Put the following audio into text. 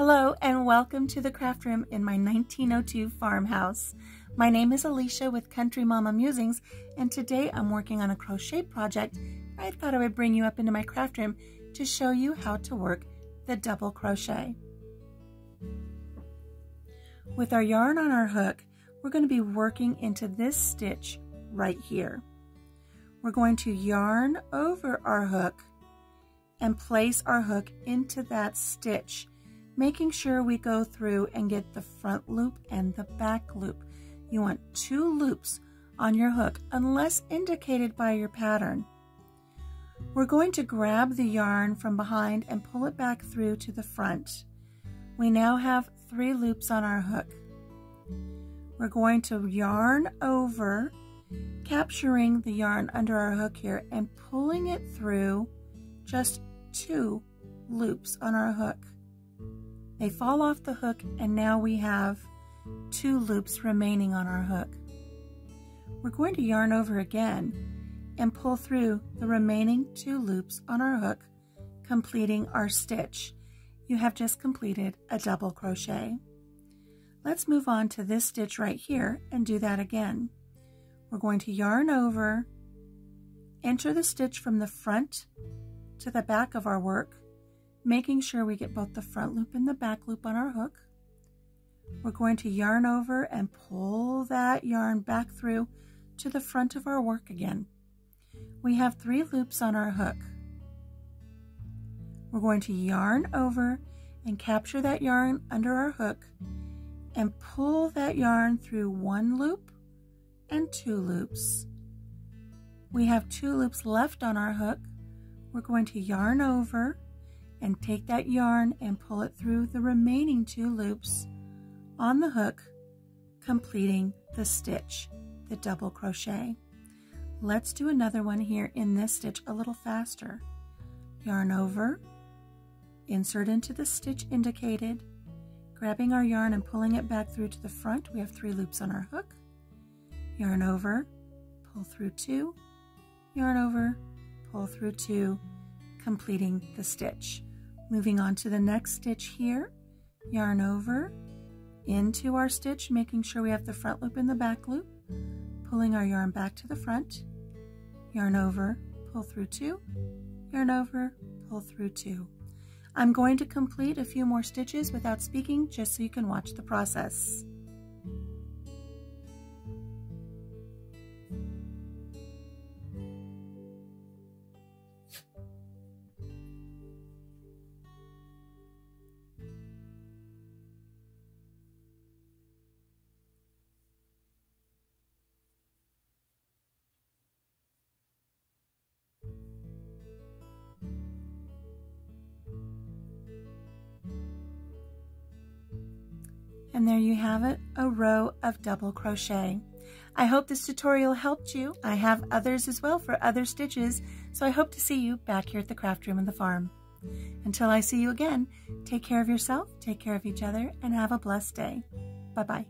Hello and welcome to the craft room in my 1902 farmhouse. My name is Alicia with Country Mama Musings, and today I'm working on a crochet project. I thought I would bring you up into my craft room to show you how to work the double crochet. With our yarn on our hook, we're going to be working into this stitch right here. We're going to yarn over our hook and place our hook into that stitch, making sure we go through and get the front loop and the back loop. You want 2 loops on your hook unless indicated by your pattern. We're going to grab the yarn from behind and pull it back through to the front. We now have 3 loops on our hook. We're going to yarn over, capturing the yarn under our hook here and pulling it through just 2 loops on our hook. They fall off the hook, and now we have 2 loops remaining on our hook. We're going to yarn over again and pull through the remaining 2 loops on our hook, completing our stitch. You have just completed a double crochet. Let's move on to this stitch right here and do that again. We're going to yarn over, enter the stitch from the front to the back of our work, making sure we get both the front loop and the back loop on our hook. We're going to yarn over and pull that yarn back through to the front of our work again. We have 3 loops on our hook. We're going to yarn over and capture that yarn under our hook and pull that yarn through 1 loop and 2 loops. We have 2 loops left on our hook. We're going to yarn over and take that yarn and pull it through the remaining 2 loops on the hook, completing the stitch, the double crochet. Let's do another one here in this stitch a little faster. Yarn over, insert into the stitch indicated, grabbing our yarn and pulling it back through to the front. We have 3 loops on our hook. Yarn over, pull through 2, yarn over, pull through 2, completing the stitch. Moving on to the next stitch here, yarn over, into our stitch, making sure we have the front loop and the back loop, pulling our yarn back to the front, yarn over, pull through 2, yarn over, pull through 2. I'm going to complete a few more stitches without speaking just so you can watch the process. And there you have it, a row of double crochet. I hope this tutorial helped you. I have others as well for other stitches, so I hope to see you back here at the craft room in the farm. Until I see you again, take care of yourself, take care of each other, and have a blessed day. Bye-bye.